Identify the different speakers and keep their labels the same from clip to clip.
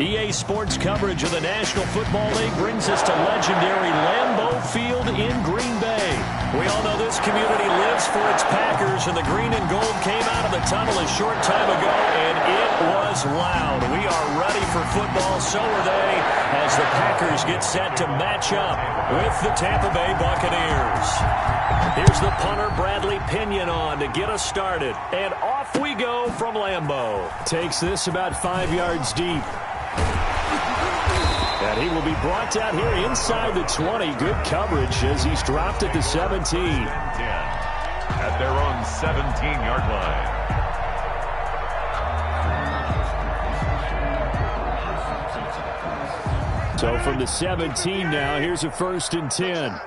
Speaker 1: EA Sports coverage of the National Football League brings us to legendary Lambeau Field in Green Bay. We all know this community lives for its Packers, and the green and gold came out of the tunnel a short time ago, and it was loud. We are ready for football, so are they, as the Packers get set to match up with the Tampa Bay Buccaneers. Here's the punter, Bradley Pinion, on to get us started, and off we go from Lambeau. Takes this about 5 yards deep. And he will be brought down here inside the 20. Good coverage as he's dropped at the 17.
Speaker 2: 10 at their own 17-yard line.
Speaker 1: So from the 17 now, here's a 1st and 10.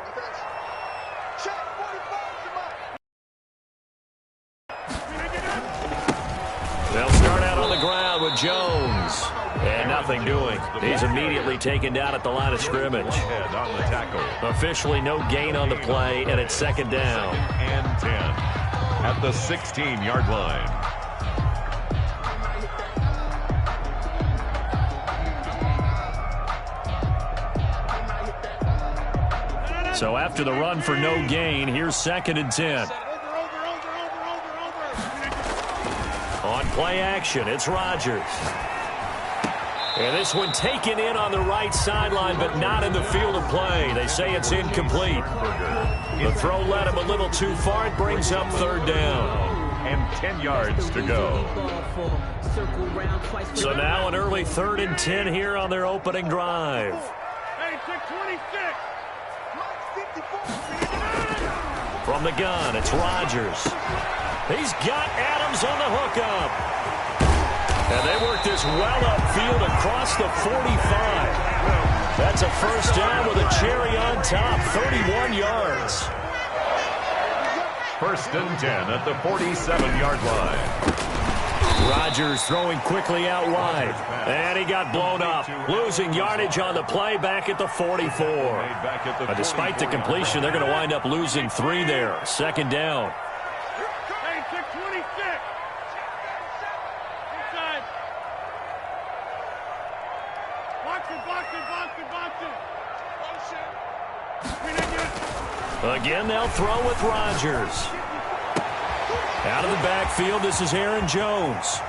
Speaker 1: They'll start out on the ground with Jones. And nothing doing. He's immediately taken down at the line of scrimmage.
Speaker 2: On the tackle.
Speaker 1: Officially no gain on the play, and it's 2nd down.
Speaker 2: And 10 at the 16-yard line.
Speaker 1: So after the run for no gain, here's 2nd and 10. On play action, it's Rodgers. And this one taken in on the right sideline, but not in the field of play. They say it's incomplete. The throw led him a little too far. It brings up 3rd down.
Speaker 2: And 10 yards to go.
Speaker 1: So now an early 3rd and 10 here on their opening drive. From the gun, it's Rodgers. He's got Adams on the hookup. And they work this well upfield across the 45. That's a 1st down with a cherry on top, 31 yards.
Speaker 2: 1st and 10 at the 47-yard line.
Speaker 1: Rodgers throwing quickly out wide. And he got blown up, losing yardage on the play back at the 44. Despite the completion, they're going to wind up losing 3 there. 2nd down. Again, they'll throw with Rodgers. Out of the backfield, this is Aaron Jones.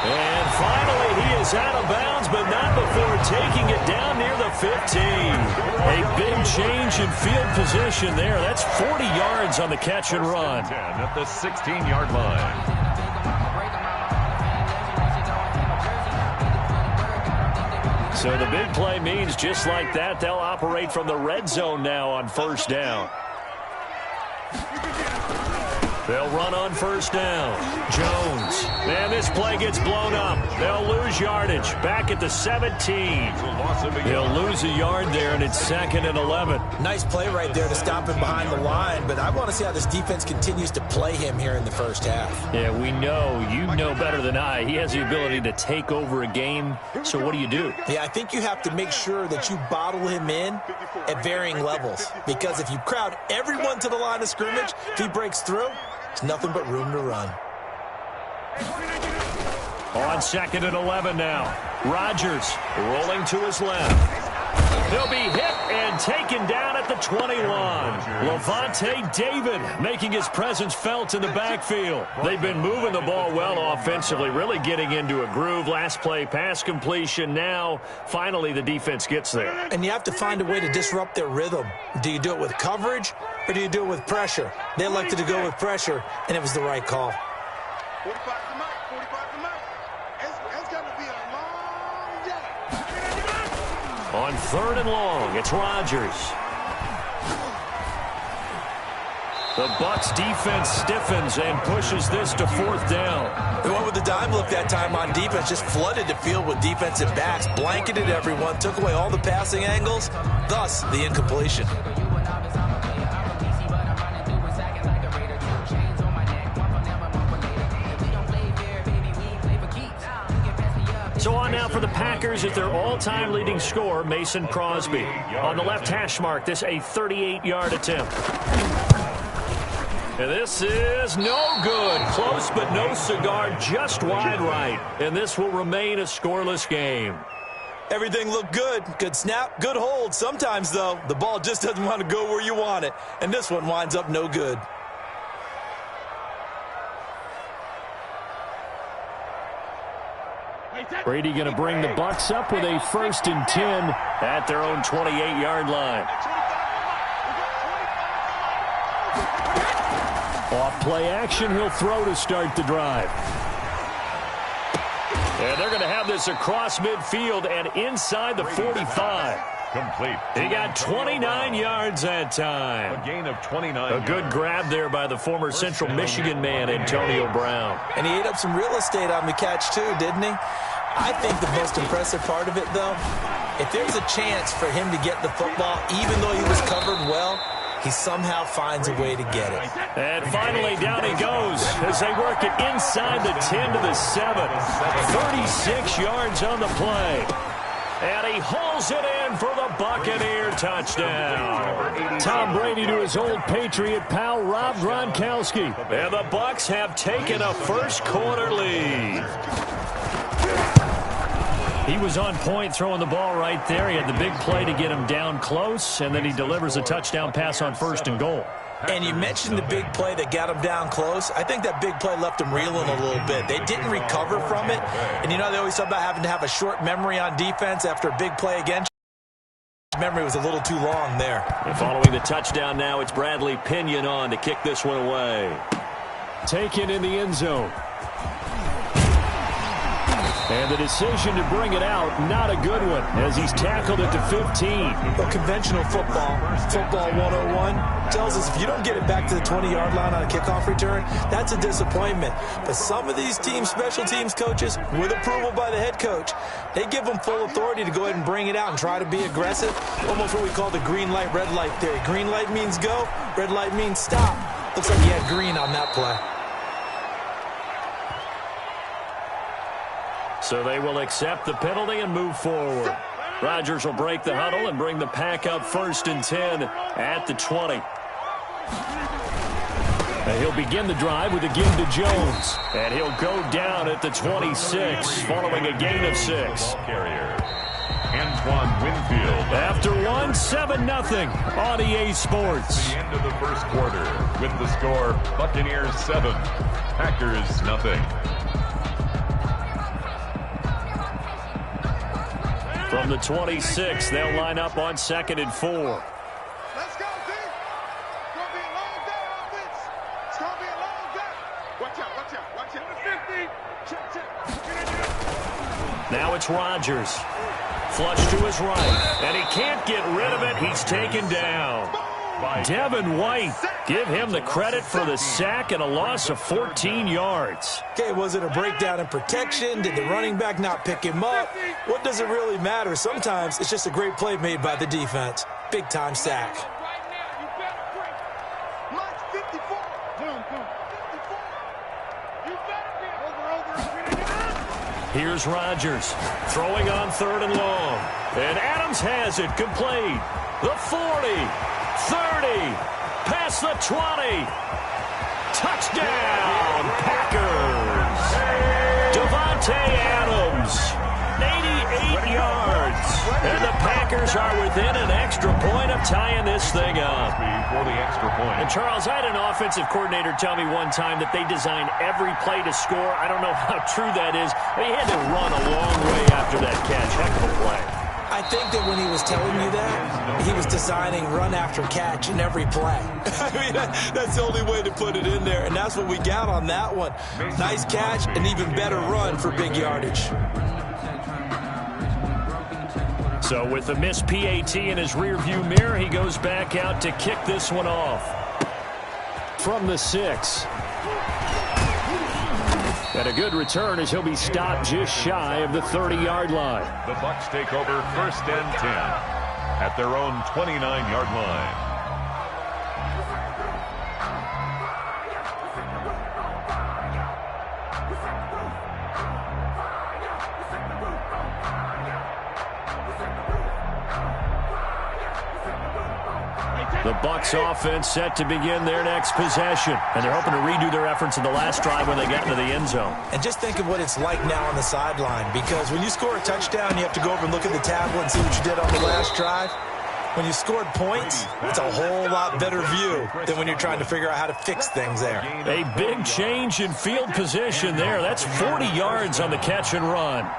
Speaker 1: And finally, he is out of bounds, but not before taking it down near the 15. A big change in field position there. That's 40 yards on the catch and run.
Speaker 2: 10 at the 16-yard line.
Speaker 1: So the big play means just like that, they'll operate from the red zone now on 1st down. They'll run on 1st down. Jones. And this play gets blown up. They'll lose yardage. Back at the 17. They'll lose a yard there, and it's 2nd and 11.
Speaker 3: Nice play right there to stop him behind the line, but I want to see how this defense continues to play him here in the 1st half.
Speaker 1: Yeah, we know. You know better than I. He has the ability to take over a game. So what do you do?
Speaker 3: Yeah, I think you have to make sure that you bottle him in at varying levels, because if you crowd everyone to the line of scrimmage, if he breaks through, there's nothing but room to run.
Speaker 1: On 2nd and 11 now. Rodgers rolling to his left. He'll be hit and taken down at the 21. Levante David making his presence felt in the backfield. They've been moving the ball well offensively, really getting into a groove. Last play, pass completion. Now, finally, the defense gets there.
Speaker 3: And you have to find a way to disrupt their rhythm. Do you do it with coverage, or do you do it with pressure? They elected to go with pressure, and it was the right call.
Speaker 4: 45 to Mike, 45 to Mike. It's going to be a long day.
Speaker 1: On 3rd and long, it's Rodgers. The Bucs defense stiffens and pushes this to 4th down.
Speaker 3: They went with the dime look that time on defense, just flooded the field with defensive backs, blanketed everyone, took away all the passing angles, thus the incompletion.
Speaker 1: So on now for the Packers at their all-time leading scorer, Mason Crosby. On the left hash mark, this a 38-yard attempt. And this is no good. Close but no cigar, just wide right. And this will remain a scoreless game.
Speaker 3: Everything looked good. Good snap, good hold. Sometimes, though, the ball just doesn't want to go where you want it. And this one winds up no good.
Speaker 1: Brady going to bring the Bucs up with a 1st and 10 at their own 28-yard line. Off play action, he'll throw to start the drive. And they're going to have this across midfield and inside the 45.
Speaker 2: Complete.
Speaker 1: He got 29 yards that time.
Speaker 2: A gain of 29
Speaker 1: A good grab there by the former Central Michigan man, Antonio Brown.
Speaker 3: And he ate up some real estate on the catch, too, didn't he? I think the most impressive part of it, though, if there's a chance for him to get the football, even though he was covered well, he somehow finds a way to get it.
Speaker 1: And finally, down he goes as they work it inside the 10 to the 7. 36 yards on the play. And he hauls it in for the Buccaneer touchdown. Tom Brady to his old Patriot pal, Rob Gronkowski. And the Bucs have taken a first-quarter lead. He was on point throwing the ball right there. He had the big play to get him down close, and then he delivers a touchdown pass on 1st and goal.
Speaker 3: And you mentioned the big play that got him down close. I think that big play left him reeling a little bit. They didn't recover from it. And, you know, they always talk about having to have a short memory on defense after a big play again. Memory was a little too long there.
Speaker 1: And following the touchdown now, it's Bradley Pinion on to kick this one away. Taken in the end zone. And the decision to bring it out, not a good one, as he's tackled it to 15.
Speaker 3: Well, conventional football 101, tells us if you don't get it back to the 20-yard line on a kickoff return, that's a disappointment. But some of these teams, special teams coaches, with approval by the head coach, they give them full authority to go ahead and bring it out and try to be aggressive. Almost what we call the green light, red light theory. Green light means go, red light means stop. Looks like he had green on that play.
Speaker 1: So they will accept the penalty and move forward. Rodgers will break the huddle and bring the pack up 1st and 10 at the 20. And he'll begin the drive with a give to Jones. And he'll go down at the 26 following a gain of 6.
Speaker 2: Carrier Antoine Winfield.
Speaker 1: After 7-0 on EA Sports.
Speaker 2: The end of the first quarter with the score Buccaneers 7, Packers 0.
Speaker 1: From the 26, they'll line up on 2nd and 4.
Speaker 4: Let's go, D. It's going to be a long day, offense. It's going to be a long day. Watch out, watch out, watch out. 50. Check, check.
Speaker 1: Now it's Rodgers. Flush to his right. And he can't get rid of it. He's taken down. Devin White, give him the credit for the sack and a loss of 14 yards.
Speaker 3: Okay, was it a breakdown in protection? Did the running back not pick him up? What does it really matter? Sometimes it's just a great play made by the defense. Big-time sack.
Speaker 1: Here's Rodgers throwing on 3rd and long. And Adams has it complete. The 40. 30, past the 20, touchdown, Packers. Devontae Adams, 88 yards, and the Packers are within an extra point of tying this thing up.
Speaker 2: Before the extra point.
Speaker 1: And Charles, I had an offensive coordinator tell me one time that they design every play to score. I don't know how true that is, but he had to run a long way after that catch. Heck of a play.
Speaker 3: I think that when he was telling you that, he was designing run after catch in every play. I mean, that's the only way to put it in there, and that's what we got on that one. Nice catch, and even better run for big yardage.
Speaker 1: So with the missed PAT in his rearview mirror, he goes back out to kick this one off. From the 6. And a good return as he'll be stopped just shy of the 30-yard line.
Speaker 2: The Bucs take over 1st and 10 at their own 29-yard line.
Speaker 4: Hey,
Speaker 1: The Bucs offense set to begin their next possession. And they're hoping to redo their efforts in the last drive when they got into the end zone.
Speaker 3: And just think of what it's like now on the sideline. Because when you score a touchdown, you have to go over and look at the tablet and see what you did on the last drive. When you scored points, it's a whole lot better view than when you're trying to figure out how to fix things there.
Speaker 1: A big change in field position there. That's 40 yards on the catch and run.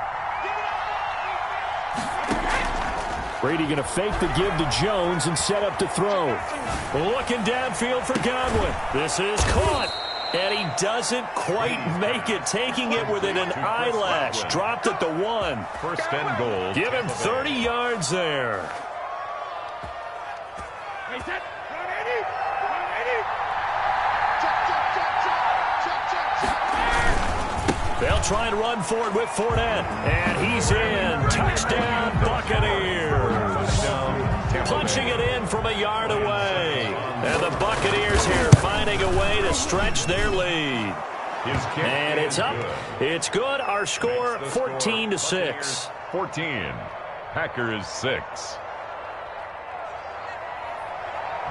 Speaker 1: Brady going to fake the give to Jones and set up to throw. Looking downfield for Godwin. This is caught. And he doesn't quite make it, taking it within an eyelash. Dropped at the 1.
Speaker 2: First and goal.
Speaker 1: Give him 30 yards there. They'll try and run for it with Fournette. And he's in. Touchdown, Buccaneers. Punching it in from a yard away. And the Buccaneers here finding a way to stretch their lead. And it's up. It's good. Our score, 14-6.
Speaker 2: 14. Packers 6.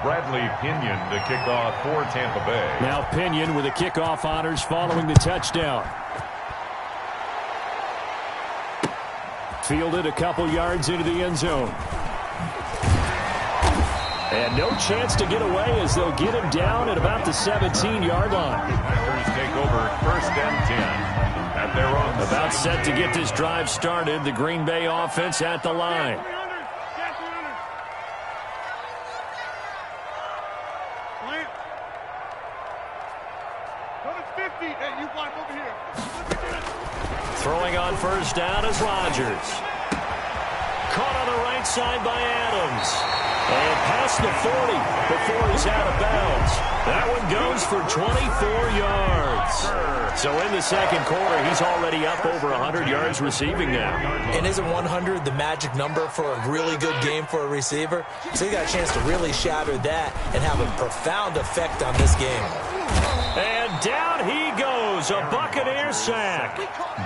Speaker 2: Bradley Pinion to kick off for Tampa Bay.
Speaker 1: Now Pinion with the kickoff honors following the touchdown. Fielded a couple yards into the end zone. And no chance to get away as they'll get him down at about the 17-yard line.
Speaker 2: Packers take over first and 10 at their own.
Speaker 1: About set to get this drive started. The Green Bay offense at the line. Throwing on first down is Rodgers. Caught on the right side by Adams. And past the 40 before he's out of bounds. That one goes for 24 yards. So in the second quarter, he's already up over 100 yards receiving now.
Speaker 3: And isn't 100 the magic number for a really good game for a receiver? So he got a chance to really shatter that and have a profound effect on this game.
Speaker 1: And down he goes, a Buccaneer sack.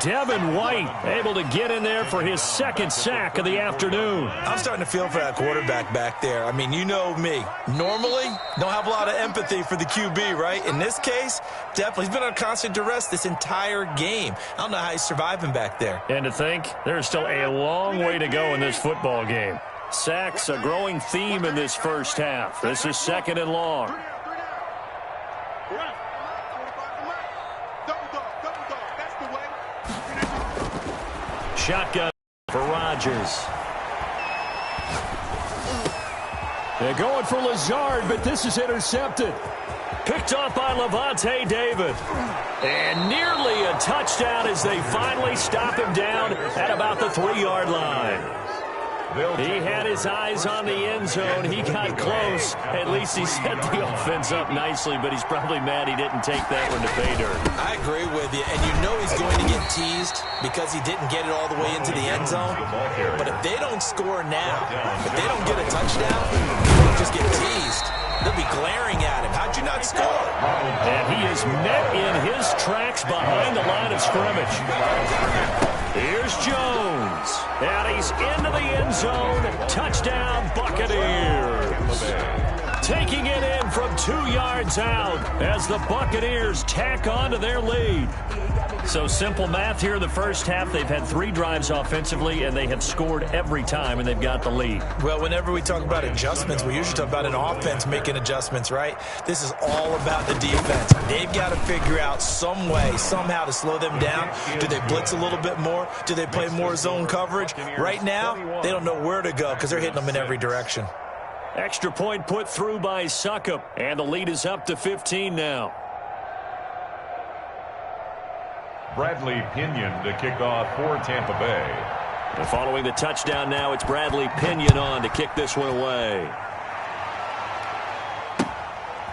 Speaker 1: Devin White able to get in there for his second sack of the afternoon.
Speaker 3: I'm starting to feel for that quarterback back there. I mean, you know me. Normally, don't have a lot of empathy for the QB, right? In this case, definitely. He's been on constant duress this entire game. I don't know how he's surviving back there.
Speaker 1: And to think, there's still a long way to go in this football game. Sacks, a growing theme in this first half. This is second and long. Shotgun for Rodgers. They're going for Lazard, but this is intercepted. Picked off by Levante David. And nearly a touchdown as they finally stop him down at about the 3-yard line. He had his eyes on the end zone. He got close. At least he set the offense up nicely, but he's probably mad he didn't take that one to pay dirt.
Speaker 3: I agree with you, and you know he's going to get teased because he didn't get it all the way into the end zone. But if they don't score now, if they don't get a touchdown, they'll just get teased. They'll be glaring at him. How'd you not score?
Speaker 1: And he is met in his tracks behind the line of scrimmage. Here's Jones. And he's into the end zone. Touchdown, Buccaneers. Taking it in from 2 yards out as the Buccaneers tack on to their lead. So simple math here in the first half. They've had 3 drives offensively, and they have scored every time, and they've got the lead.
Speaker 3: Well, whenever we talk about adjustments, we usually talk about an offense making adjustments, right? This is all about the defense. They've got to figure out some way, somehow to slow them down. Do they blitz a little bit more? Do they play more zone coverage? Right now, they don't know where to go because they're hitting them in every direction.
Speaker 1: Extra point put through by Succop, and the lead is up to 15 now.
Speaker 2: Bradley Pinion to kick off for Tampa Bay.
Speaker 1: And following the touchdown now, it's Bradley Pinion on to kick this one away.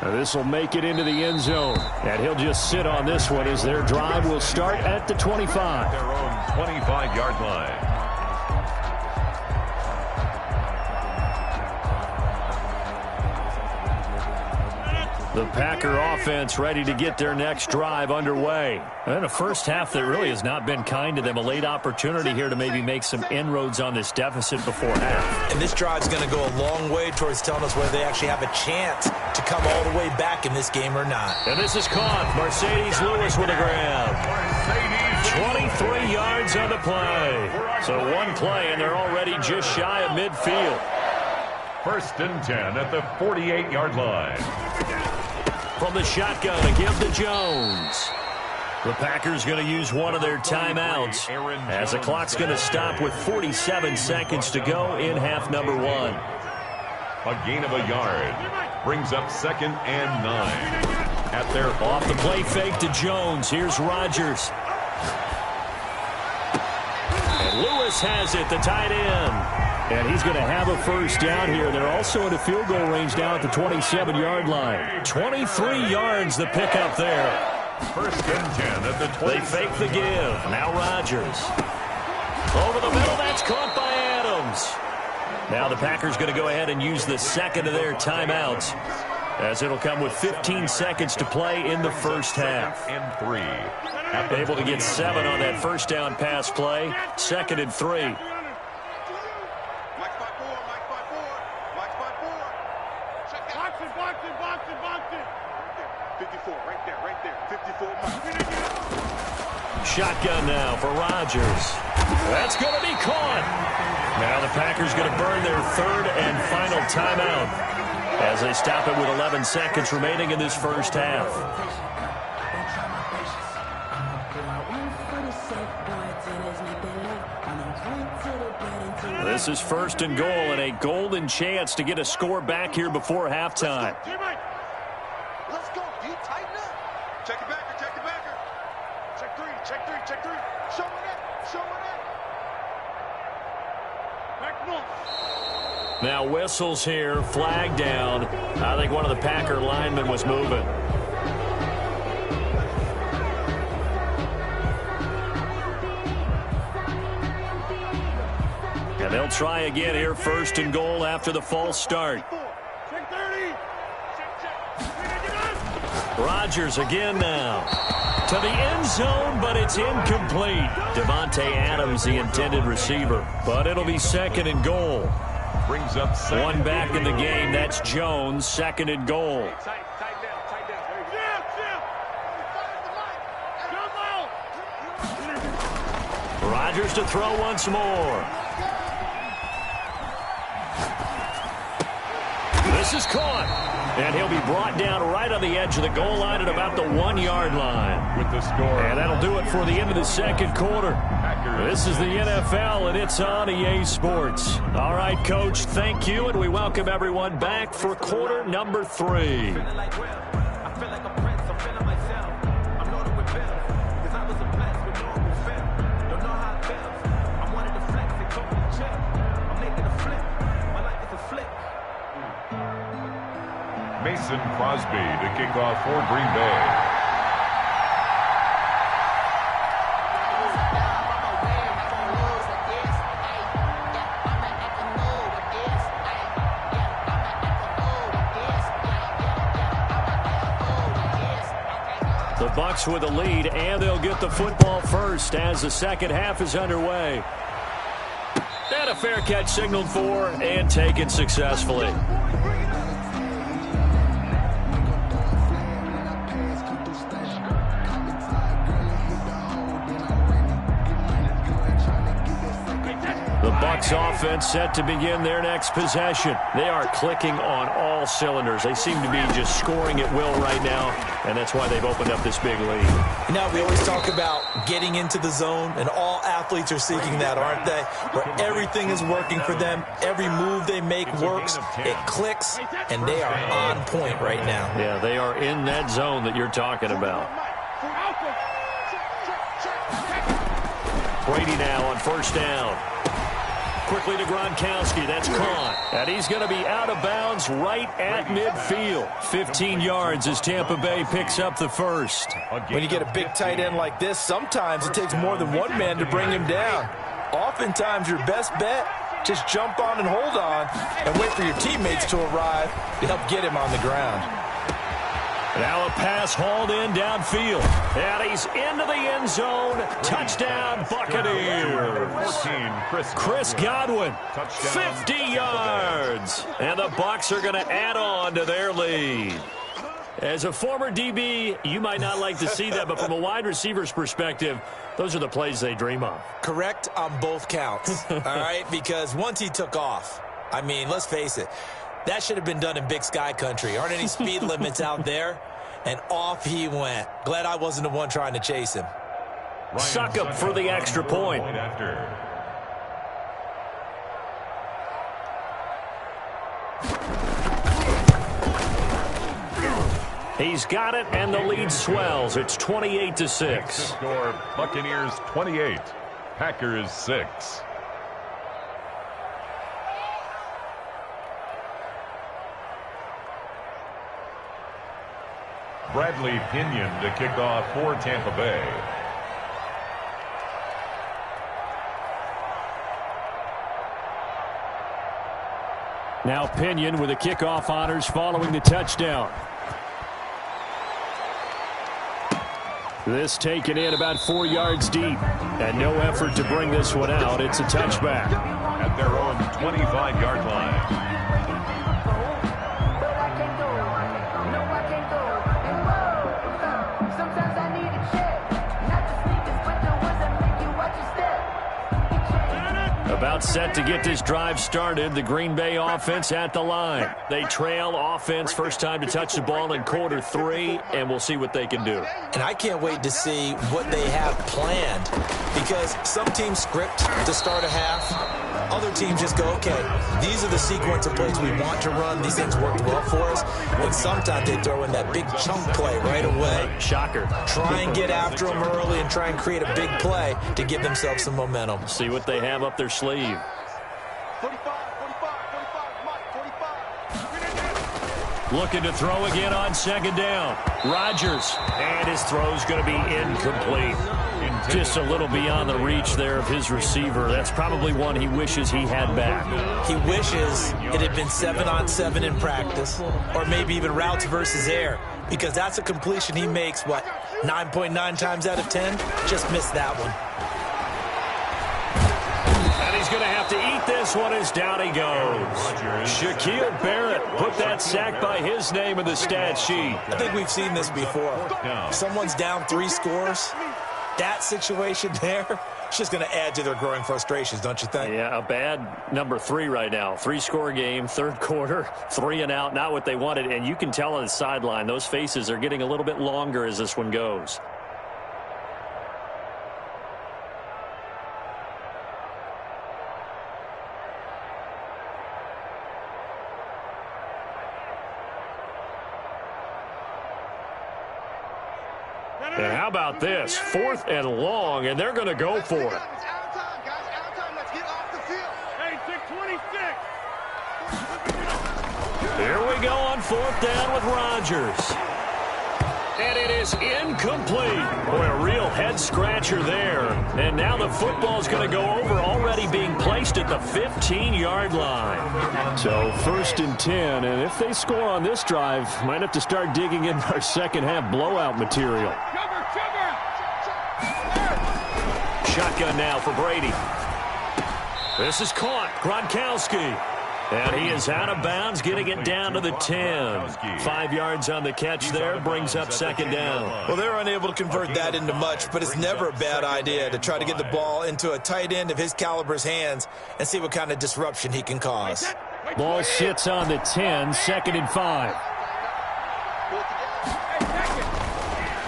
Speaker 1: This will make it into the end zone, and he'll just sit on this one as their drive will start at the 25.
Speaker 2: Their own 25-yard line.
Speaker 1: The Packer offense ready to get their next drive underway. And a first half that really has not been kind to them. A late opportunity here to maybe make some inroads on this deficit before half.
Speaker 3: And this drive's going to go a long way towards telling us whether they actually have a chance to come all the way back in this game or not.
Speaker 1: And this is caught. Mercedes Lewis with a grab. 23 yards on the play. So one play, and they're already just shy of midfield.
Speaker 2: 1st and 10 at the 48-yard line.
Speaker 1: From the shotgun to give to Jones. The Packers going to use one of their timeouts as the clock's going to stop with 47 seconds to go in half number 1.
Speaker 2: A gain of a yard brings up 2nd and 9. At their
Speaker 1: off the play fake to Jones. Here's Rodgers. And Lewis has it, the tight end. And he's going to have a first down here. They're also in a field goal range now at the 27-yard line. 23 yards the pickup there.
Speaker 2: 1st and 10 at the 20.
Speaker 1: They fake the give. Now Rodgers. Over the middle, that's caught by Adams. Now the Packers going to go ahead and use the second of their timeouts, as it'll come with 15 seconds to play in the first half.
Speaker 2: And 3.
Speaker 1: Able to get 7 on that first down pass play. 2nd and 3. Shotgun now for Rodgers. That's going to be caught. Now the Packers going to burn their 3rd and final timeout as they stop it with 11 seconds remaining in this first half. This is 1st and goal and a golden chance to get a score back here before halftime.
Speaker 4: Let's go, D. Tighten up. Check it back. Check 3. Show it. Back north.
Speaker 1: Now whistles here, flag down. I think one of the Packer linemen was moving. And they'll try again here, 1st and goal after the false start.
Speaker 4: Check 30.
Speaker 1: Rodgers again now. To the end zone, but it's incomplete. Davante Adams, the intended receiver. But it'll be 2nd and goal.
Speaker 2: Brings up 2nd.
Speaker 1: One back in the game. That's Jones, 2nd and goal.
Speaker 4: Tight down.
Speaker 1: Rodgers to throw once more. This is caught. And he'll be brought down right on the edge of the goal line at about the 1-yard line.
Speaker 2: With the score.
Speaker 1: And that'll do it for the end of the second quarter. This is the NFL, and it's on EA Sports. All right, Coach, thank you, and we welcome everyone back for quarter number 3.
Speaker 2: Mason Crosby to kick off for Green Bay.
Speaker 1: The Bucs with the lead, and they'll get the football first as the second half is underway. And a fair catch signaled for and taken successfully. The Bucs offense set to begin their next possession. They are clicking on all cylinders. They seem to be just scoring at will right now, and that's why they've opened up this big lead.
Speaker 3: Now, we always talk about getting into the zone, and all athletes are seeking that, aren't they? Where everything is working for them. Every move they make works. It clicks, and they are on point right now.
Speaker 1: Yeah, they are in that zone that you're talking about. Brady now on first down. Quickly to Gronkowski. That's caught. And he's going to be out of bounds right at midfield. 15 yards as Tampa Bay picks up the first.
Speaker 3: When you get a big tight end like this, sometimes it takes more than one man to bring him down. Oftentimes, your best bet, just jump on and hold on and wait for your teammates to arrive to help get him on the ground.
Speaker 1: Now a pass hauled in downfield. And he's into the end zone. Touchdown, Buccaneers.
Speaker 2: 14,
Speaker 1: Chris Godwin, 50 yards. And the Bucs are going to add on to their lead. As a former DB, you might not like to see that, but from a wide receiver's perspective, those are the plays they dream of.
Speaker 3: Correct on both counts, all right? Because once he took off, I mean, let's face it, that should have been done in Big Sky Country. Aren't any speed limits out there? And off he went. Glad I wasn't the one trying to chase him.
Speaker 1: Succop for the extra point. He's got it, and the lead swells. It's 28-6.
Speaker 2: Score, Buccaneers 28, Packers 6. Bradley Pinion to kick off for Tampa Bay.
Speaker 1: Now Pinion with the kickoff honors following the touchdown. This taken in about 4 yards deep. And no effort to bring this one out. It's a touchback.
Speaker 2: At their own 25-yard line.
Speaker 1: About set to get this drive started. The Green Bay offense at the line. They trail offense first time to touch the ball in quarter 3, and we'll see what they can do.
Speaker 3: And I can't wait to see what they have planned, because some teams script to start a half. Other teams just go, okay, these are the sequence of plays we want to run. These things worked well for us. And sometimes they throw in that big chunk play right away.
Speaker 1: Shocker.
Speaker 3: Try and get after them early and try and create a big play to give themselves some momentum.
Speaker 1: See what they have up their sleeve.
Speaker 4: 45, 45.
Speaker 1: Looking to throw again on second down. Rodgers. And his throw's going to be incomplete. Just a little beyond the reach there of his receiver. That's probably one he wishes he had back.
Speaker 3: He wishes it had been 7-on-7 in practice, or maybe even routes versus air, because that's a completion he makes, 9.9 times out of 10? Just missed that one.
Speaker 1: And he's going to have to eat this one as down he goes. Shaquille Barrett put that sack by his name in the stat sheet.
Speaker 3: I think we've seen this before. If someone's down 3 scores, that situation there, it's just going to add to their growing frustrations, don't you think?
Speaker 1: Yeah, a bad number 3 right now. 3-score game, third quarter, 3 and out, not what they wanted. And you can tell on the sideline, those faces are getting a little bit longer as this one goes. And how about this? 4th and long, and they're going to go for it.
Speaker 4: It's out of time, guys. Out of time. Let's get off the field. Hey, 6:26.
Speaker 1: Here we go on 4th down with Rodgers. And it is incomplete. Boy, a real head-scratcher there. And now the football's going to go over, already being placed at the 15-yard line. So 1st and 10, and if they score on this drive, might have to start digging in our second-half blowout material. Shotgun now for Brady. This is caught. Gronkowski. And he is out of bounds, getting it down to the 10. 5 yards on the catch there, brings up second down.
Speaker 3: Well, they're unable to convert that into much, but it's never a bad idea to try to get the ball into a tight end of his caliber's hands and see what kind of disruption he can cause.
Speaker 1: Ball sits on the 10, 2nd and 5.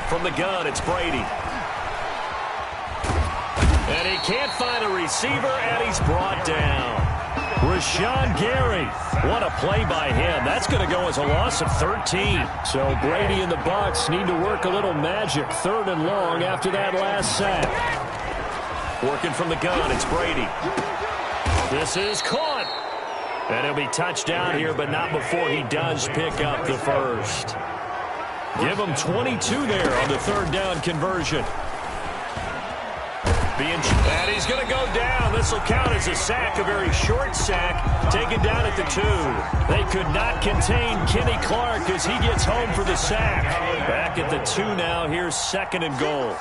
Speaker 1: From the gun, it's Brady. And he can't find a receiver, and he's brought down. Rashawn Gary. What a play by him. That's going to go as a loss of 13. So Brady and the Bucs need to work a little magic. 3rd and long after that last sack. Working from the gun, it's Brady. This is caught. And he'll be touched down here, but not before he does pick up the first. Give him 22 there on the 3rd down conversion. And he's going to go down. This will count as a sack, a very short sack, taken down at the 2. They could not contain Kenny Clark as he gets home for the sack. Back at the 2 now. Here's 2nd and goal.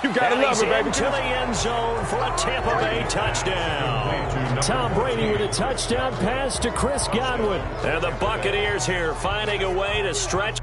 Speaker 5: You gotta love it, baby.
Speaker 1: To the end zone for a Tampa Bay touchdown. Tom Brady with a touchdown pass to Chris Godwin. And the Buccaneers here finding a way to stretch.